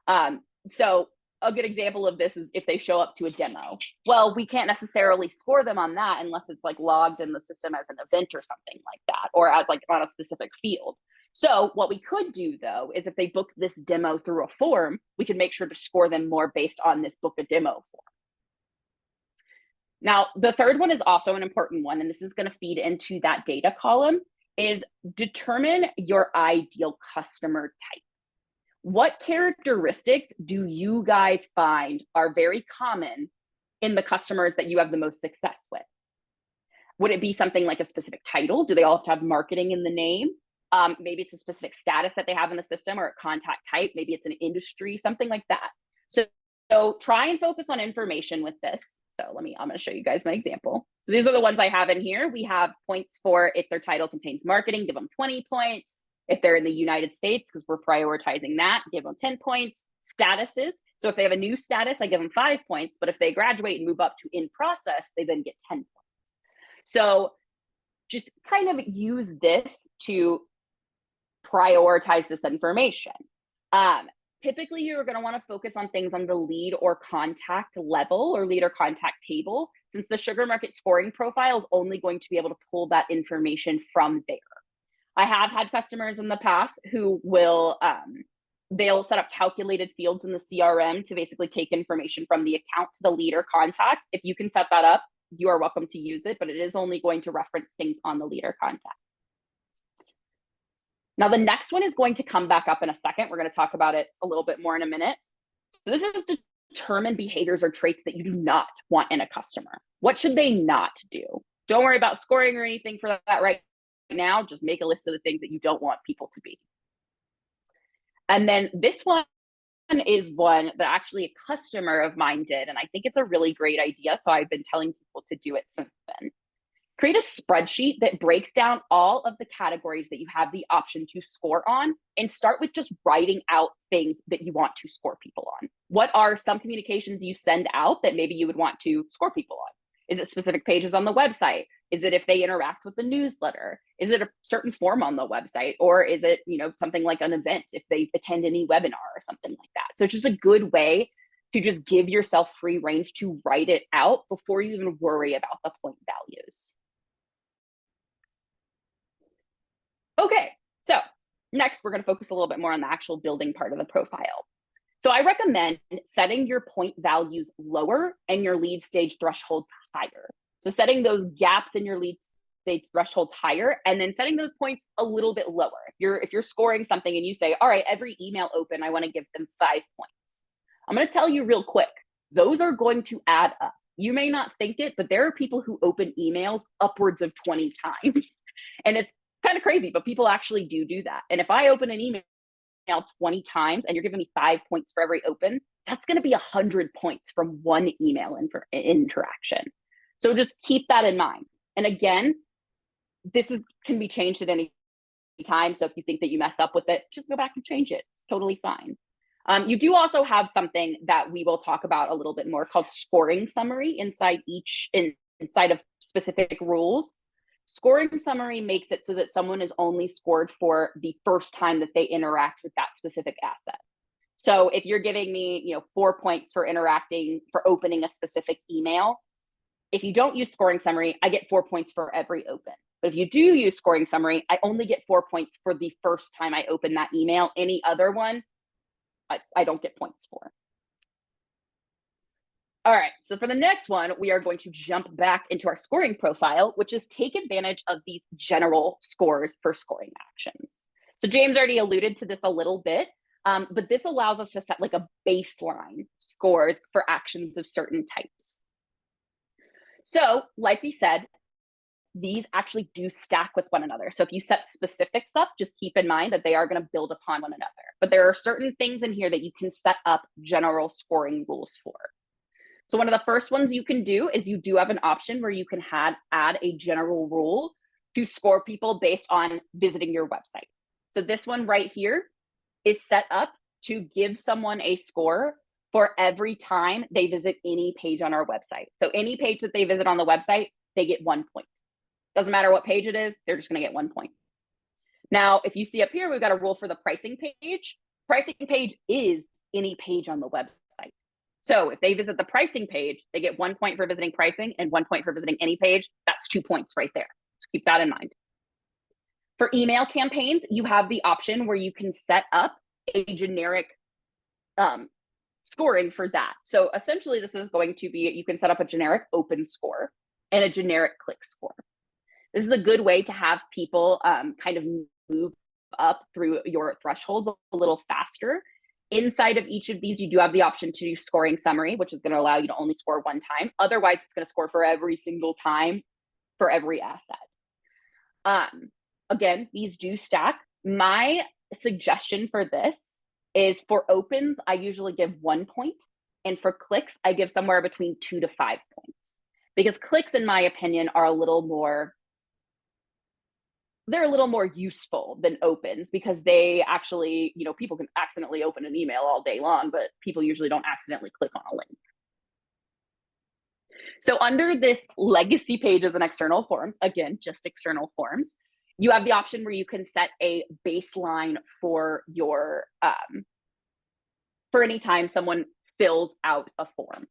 Speaker 2: that. So a good example of this is if they show up to a demo. Well, we can't necessarily score them on that unless it's like logged in the system as an event or something like that, or as like on a specific field. So what we could do though, is if they book this demo through a form, we can make sure to score them more based on this book a demo form. Now, the third one is also an important one, and this is going to feed into that data column, is determine your ideal customer type. What characteristics do you guys find are very common in the customers that you have the most success with? Would it be something like a specific title? Do they all have to have marketing in the name? Maybe it's a specific status that they have in the system or a contact type. Maybe it's an industry, something like that. So try and focus on information with this. So I'm going to show you guys my example. So these are the ones I have in here. We have points for if their title contains marketing, give them 20 points. If they're in the United States, because we're prioritizing that, give them 10 points. Statuses. So if they have a new status, I give them 5 points. But if they graduate and move up to in process, they then get 10 points. So just kind of use this to prioritize this information. Typically, you're going to want to focus on things on the lead or contact level or lead or contact table, since the Sugar Market scoring profile is only going to be able to pull that information from there. I have had customers in the past who will, they'll set up calculated fields in the CRM to basically take information from the account to the lead or contact. If you can set that up, you are welcome to use it, but it is only going to reference things on the lead or contact. Now, the next one is going to come back up in a second. We're going to talk about it a little bit more in a minute. So this is to determine behaviors or traits that you do not want in a customer. What should they not do? Don't worry about scoring or anything for that right now. Just make a list of the things that you don't want people to be. And then this one is one that actually a customer of mine did, and I think it's a really great idea. So I've been telling people to do it since then. Create a spreadsheet that breaks down all of the categories that you have the option to score on, and start with just writing out things that you want to score people on. What are some communications you send out that maybe you would want to score people on? Is it specific pages on the website? Is it if they interact with the newsletter? Is it a certain form on the website? Or is it, something like an event if they attend any webinar or something like that? So it's just a good way to just give yourself free range to write it out before you even worry about the point values. Okay, so next, we're going to focus a little bit more on the actual building part of the profile. So I recommend setting your point values lower and your lead stage thresholds higher. So setting those gaps in your lead stage thresholds higher, and then setting those points a little bit lower. If you're scoring something and you say, all right, every email open, I want to give them 5 points. I'm going to tell you real quick, those are going to add up. You may not think it, but there are people who open emails upwards of 20 times. And it's kind of crazy, but people actually do that. And if I open an email 20 times and you're giving me 5 points for every open, that's going to be 100 points from one email interaction. So just keep that in mind. And again, can be changed at any time. So if you think that you mess up with it, just go back and change it. It's totally fine. You do also have something that we will talk about a little bit more called scoring summary inside of specific rules. Scoring summary makes it so that someone is only scored for the first time that they interact with that specific asset. So if you're giving me, 4 points for opening a specific email, if you don't use scoring summary, I get 4 points for every open. But if you do use scoring summary, I only get 4 points for the first time I open that email. Any other one, I don't get points for. All right, so for the next one, we are going to jump back into our scoring profile, which is take advantage of these general scores for scoring actions. So James already alluded to this a little bit, but this allows us to set like a baseline scores for actions of certain types. So like we said, these actually do stack with one another. So if you set specifics up, just keep in mind that they are going to build upon one another. But there are certain things in here that you can set up general scoring rules for. So one of the first ones you can do is you do have an option where you can add a general rule to score people based on visiting your website. So this one right here is set up to give someone a score for every time they visit any page on our website. So any page that they visit on the website, they get 1 point. Doesn't matter what page it is, they're just going to get 1 point. Now, if you see up here, we've got a rule for the pricing page. Pricing page is any page on the website. So if they visit the pricing page, they get 1 point for visiting pricing and 1 point for visiting any page. That's 2 points right there. So keep that in mind. For email campaigns, you have the option where you can set up a generic scoring for that. So essentially, this is going to be, you can set up a generic open score and a generic click score. This is a good way to have people kind of move up through your thresholds a little faster. Inside of each of these, you do have the option to do scoring summary, which is going to allow you to only score 1 time. Otherwise, it's going to score for every single time for every asset. Again, these do stack. My suggestion for this is for opens, I usually give 1 point. And for clicks, I give somewhere between 2 to 5 points. Because clicks, in my opinion, are a little more useful than opens because they actually, people can accidentally open an email all day long, but people usually don't accidentally click on a link. So under this legacy pages and external forms, again, just external forms, you have the option where you can set a baseline for your, for any time someone fills out a form.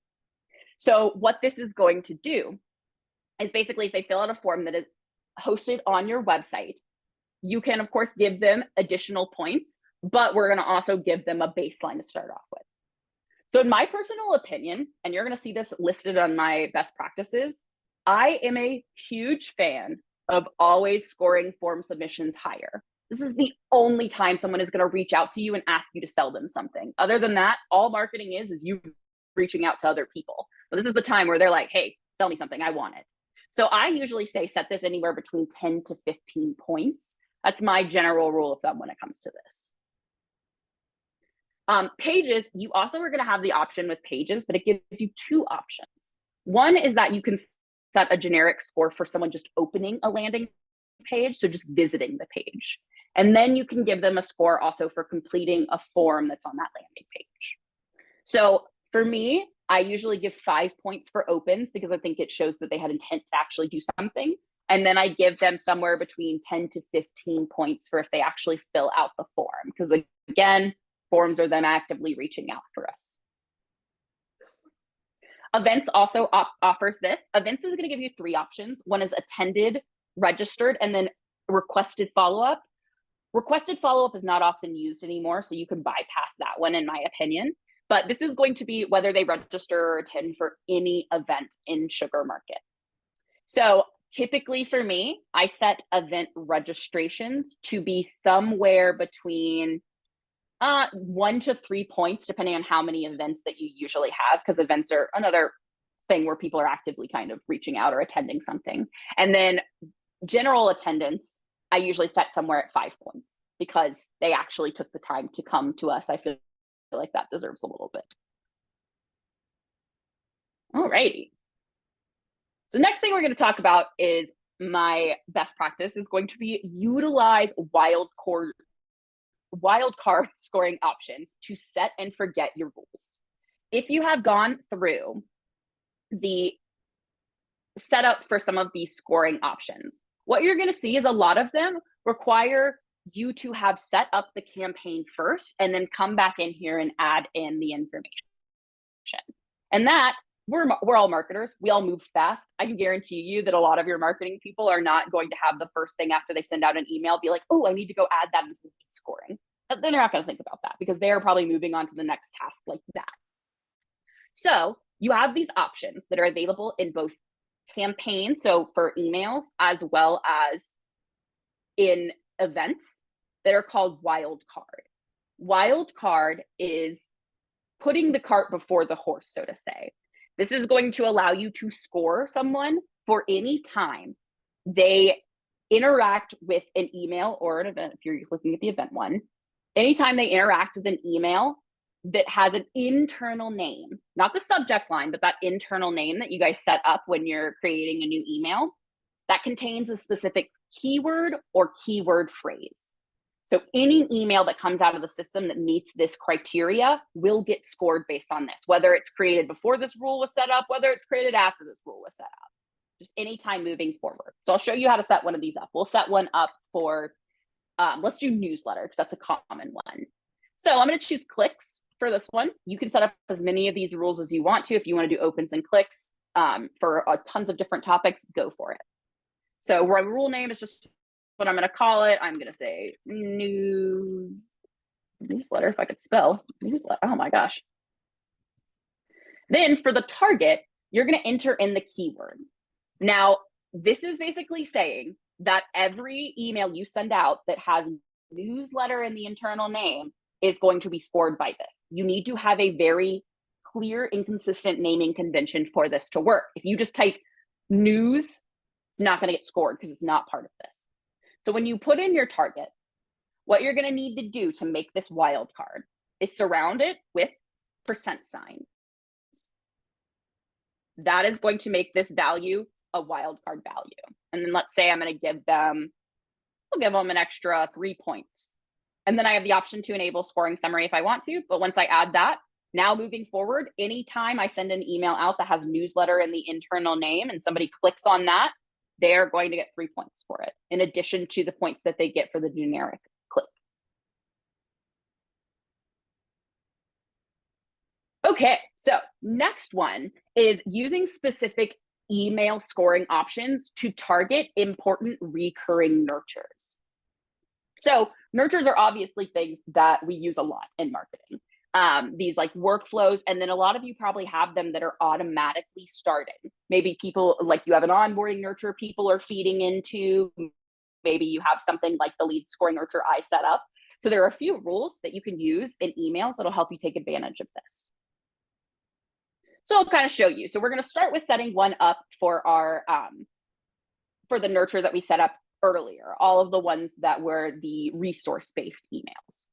Speaker 2: So what this is going to do is basically if they fill out a form that is hosted on your website, you can of course give them additional points, but we're going to also give them a baseline to start off with. So in my personal opinion, and you're going to see this listed on my best practices, I am a huge fan of always scoring form submissions higher. This is the only time someone is going to reach out to you and ask you to sell them something. Other than that, all marketing is you reaching out to other people. But this is the time where they're like, hey, sell me something, I want it. So I usually say set this anywhere between 10 to 15 points. That's my general rule of thumb when it comes to this. Pages, you also are going to have the option with pages, but it gives you 2 options. One is that you can set a generic score for someone just opening a landing page, so just visiting the page. And then you can give them a score also for completing a form that's on that landing page. So for me, I usually give 5 points for opens because I think it shows that they had intent to actually do something. And then I give them somewhere between 10 to 15 points for if they actually fill out the form. Because again, forms are them actively reaching out for us. Events also offers this. Events is going to give you 3 options. One is attended, registered, and then requested follow-up. Requested follow-up is not often used anymore, so you can bypass that one, in my opinion. But this is going to be whether they register or attend for any event in Sugar Market. So typically for me, I set event registrations to be somewhere between 1 to 3 points, depending on how many events that you usually have, because events are another thing where people are actively kind of reaching out or attending something. And then general attendance, I usually set somewhere at 5 points because they actually took the time to come to us. I feel like that deserves a little bit. All righty. So next thing we're going to talk about is my best practice is going to be utilize wildcard scoring options to set and forget your rules. If you have gone through the setup for some of these scoring options, what you're going to see is a lot of them require you to have set up the campaign first and then come back in here and add in the information. And that we're all marketers. We all move fast. I can guarantee you that a lot of your marketing people are not going to have the first thing after they send out an email be like, oh, I need to go add that into the scoring. They're not going to think about that because they're probably moving on to the next task like that. So you have these options that are available in both campaign, so for emails, as well as in events that are called wildcard. Wildcard is putting the cart before the horse, so to say. This is going to allow you to score someone for any time they interact with an email or an event, if you're looking at the event one. Anytime they interact with an email that has an internal name, not the subject line, but that internal name that you guys set up when you're creating a new email, that contains a specific keyword or keyword phrase. So any email that comes out of the system that meets this criteria will get scored based on this, whether it's created before this rule was set up, whether it's created after this rule was set up, just anytime moving forward. So I'll show you how to set one of these up. We'll set one up for, let's do newsletter because that's a common one. So I'm going to choose clicks for this one. You can set up as many of these rules as you want to. If you want to do opens and clicks for tons of different topics, go for it. So my rule name is just what I'm going to call it. I'm going to say newsletter, if I could spell newsletter. Oh my gosh. Then for the target, you're going to enter in the keyword. Now, this is basically saying that every email you send out that has newsletter in the internal name is going to be scored by this. You need to have a very clear and consistent naming convention for this to work. If you just type news, it's not going to get scored because it's not part of this. So when you put in your target, what you're going to need to do to make this wildcard is surround it with percent signs. That is going to make this value a wildcard value. And then let's say I'm going to give them, I'll give them an extra 3 points. And then I have the option to enable scoring summary if I want to. But once I add that, now moving forward, anytime I send an email out that has newsletter in the internal name and somebody clicks on that, they're going to get 3 points for it, in addition to the points that they get for the generic click. Okay, so next one is using specific email scoring options to target important recurring nurtures. So nurtures are obviously things that we use a lot in marketing. These like workflows, and then a lot of you probably have them that are automatically starting. Maybe people like you have an onboarding nurture people are feeding into, maybe you have something like the lead scoring nurture I set up. So there are a few rules that you can use in emails that'll help you take advantage of this. So I'll kind of show you. So we're going to start with setting one up for our, for the nurture that we set up earlier, all of the ones that were the resource-based emails.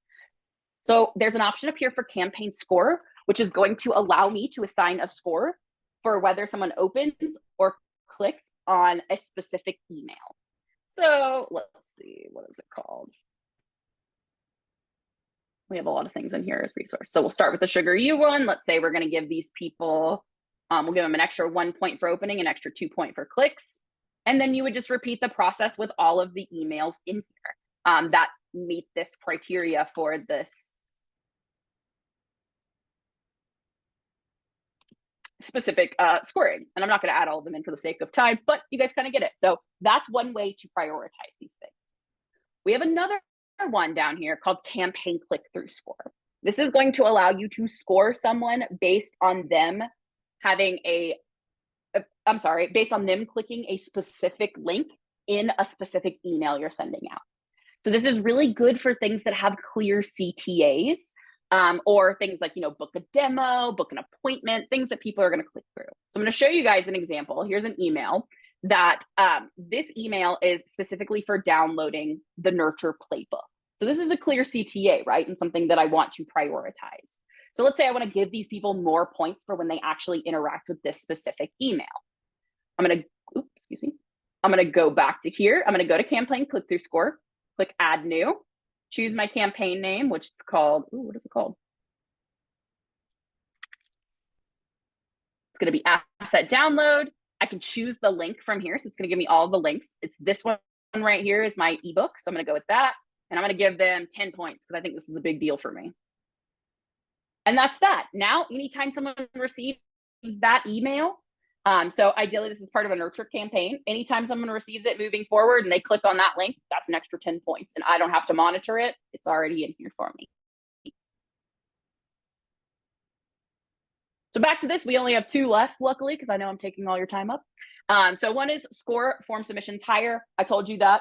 Speaker 2: So there's an option up here for campaign score, which is going to allow me to assign a score for whether someone opens or clicks on a specific email. So let's see, what is it called? We have a lot of things in here as resource. So we'll start with the Sugar U one. Let's say we're going to give these people, we'll give them an extra 1 point for opening, an extra 2 point for clicks. And then you would just repeat the process with all of the emails in here that meet this criteria for this specific scoring. And I'm not going to add all of them in for the sake of time, but you guys kind of get it. So that's one way to prioritize these things. We have another one down here called campaign click-through score. This is going to allow you to score someone based on them having based on them clicking a specific link in a specific email you're sending out. So this is really good for things that have clear CTAs, or things like, book a demo, book an appointment, things that people are going to click through. So I'm going to show you guys an example. Here's an email that this email is specifically for downloading the Nurture Playbook. So this is a clear CTA, right? And something that I want to prioritize. So let's say I want to give these people more points for when they actually interact with this specific email. I'm going to go back to here. I'm going to go to campaign click-through score, click add new, choose my campaign name, which is called, what is it called? It's going to be asset download. I can choose the link from here. So it's going to give me all the links. It's this one right here is my ebook. So I'm going to go with that. And I'm going to give them 10 points because I think this is a big deal for me. And that's that. Now, anytime someone receives that email, so ideally this is part of a Nurture campaign. Anytime someone receives it moving forward and they click on that link, that's an extra 10 points. And I don't have to monitor it. It's already in here for me. So back to this, we only have 2 left, luckily, because I know I'm taking all your time up. So one is score form submissions higher. I told you that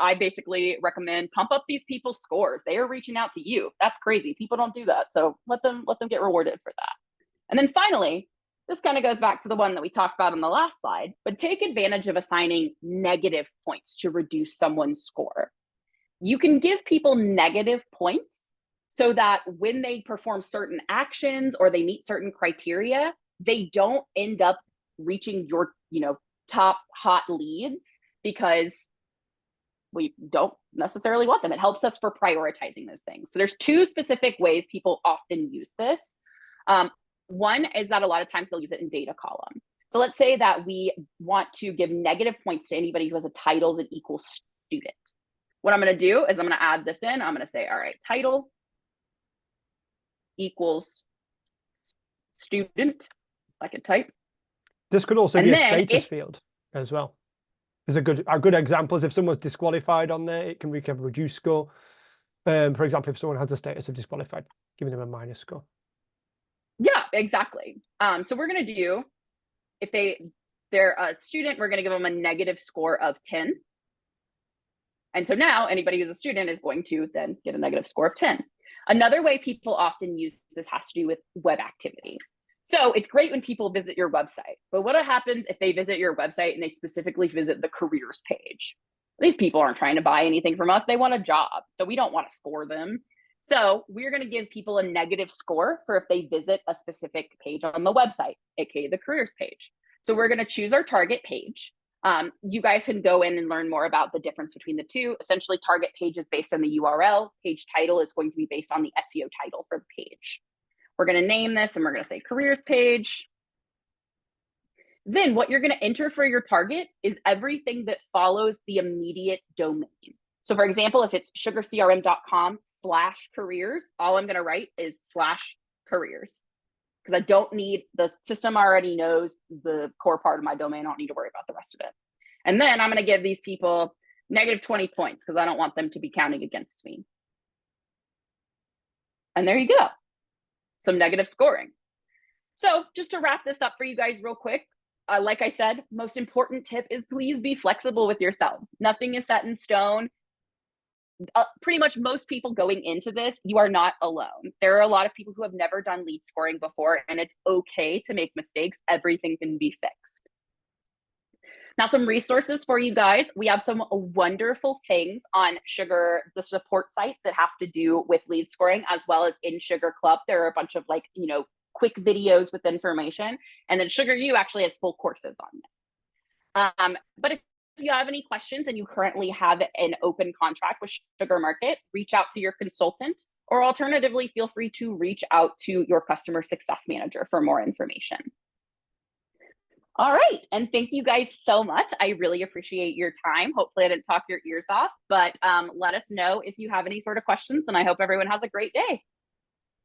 Speaker 2: I basically recommend pump up these people's scores. They are reaching out to you. That's crazy. People don't do that. So let them get rewarded for that. And then finally, this kind of goes back to the one that we talked about on the last slide, but take advantage of assigning negative points to reduce someone's score. You can give people negative points so that when they perform certain actions or they meet certain criteria, they don't end up reaching your, top hot leads because we don't necessarily want them. It helps us for prioritizing those things. So there's 2 specific ways people often use this. One is that a lot of times they'll use it in data column. So let's say that we want to give negative points to anybody who has a title that equals student. What I'm going to do is I'm going to add this in. I'm going to say, all right, title equals student. I can type.
Speaker 3: This could also be a status field as well. There's a good example is if someone's disqualified on there, we can reduce score. For example, if someone has a status of disqualified, giving them a minus score.
Speaker 2: Yeah, exactly. So we're going to do, if they're a student, we're going to give them a negative score of 10. And so now anybody who's a student is going to then get a negative score of 10. Another way people often use this has to do with web activity. So it's great when people visit your website, but what happens if they visit your website and they specifically visit the careers page? These people aren't trying to buy anything from us. They want a job. So we don't want to score them. So we're going to give people a negative score for if they visit a specific page on the website, aka the careers page. So we're going to choose our target page. You guys can go in and learn more about the difference between the 2. Essentially, target page is based on the URL. Page title is going to be based on the SEO title for the page. We're going to name this and we're going to say careers page. Then what you're going to enter for your target is everything that follows the immediate domain. So for example, if it's sugarcrm.com/careers, all I'm going to write is /careers because I don't need, the system already knows the core part of my domain. I don't need to worry about the rest of it. And then I'm going to give these people negative 20 points because I don't want them to be counting against me. And there you go. Some negative scoring. So just to wrap this up for you guys real quick, like I said, most important tip is please be flexible with yourselves. Nothing is set in stone. Pretty much most people going into this, you are not alone. There are a lot of people who have never done lead scoring before, and it's okay to make mistakes. Everything can be fixed. Now, some resources for you guys. We have some wonderful things on Sugar, the support site that have to do with lead scoring, as well as in Sugar Club. There are a bunch of quick videos with information. And then Sugar U actually has full courses on this. But if you have any questions and you currently have an open contract with Sugar Market, reach out to your consultant, or alternatively, feel free to reach out to your customer success manager for more information. All right, and thank you guys so much. I really appreciate your time. Hopefully I didn't talk your ears off, but let us know if you have any sort of questions, and I hope everyone has a great day.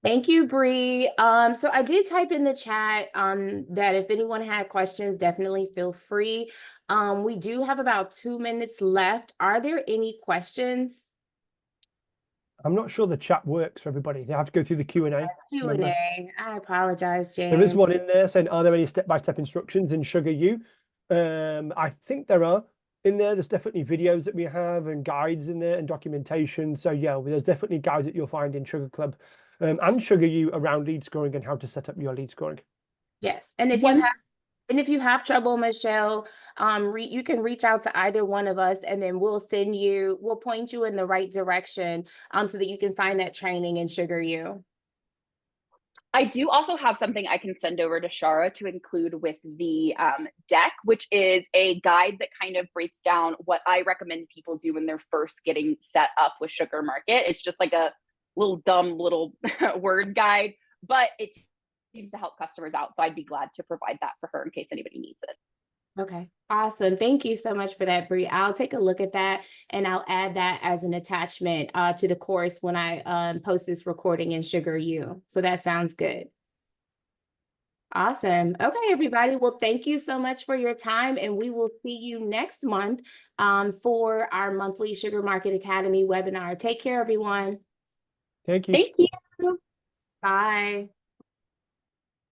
Speaker 1: Thank you, Bree. So I did type in the chat that if anyone had questions, definitely feel free. We do have about 2 minutes left. Are there any questions?
Speaker 3: I'm not sure the chat works for everybody. They have to go through the Q&A. remember.
Speaker 1: Q&A. I apologize, Jan.
Speaker 3: There is one in there saying, are there any step-by-step instructions in Sugar U? I think there are in there. There's definitely videos that we have and guides in there and documentation. So yeah, there's definitely guides that you'll find in Sugar Club and Sugar U around lead scoring and how to set up your lead scoring.
Speaker 1: Yes, and if you have trouble, Michelle, you can reach out to either one of us, and then we'll point you in the right direction, so that you can find that training in Sugar U.
Speaker 2: I do also have something I can send over to Shara to include with the deck, which is a guide that kind of breaks down what I recommend people do when they're first getting set up with Sugar Market. It's just like a little dumb little word guide, but it seems to help customers out. So I'd be glad to provide that for her in case anybody needs it.
Speaker 1: Okay, awesome. Thank you so much for that, Bree. I'll take a look at that and I'll add that as an attachment to the course when I post this recording in Sugar U. So that sounds good. Awesome. Okay, everybody. Well, thank you so much for your time, and we will see you next month for our monthly Sugar Market Academy webinar. Take care, everyone.
Speaker 3: Thank you.
Speaker 2: Thank you.
Speaker 1: Bye.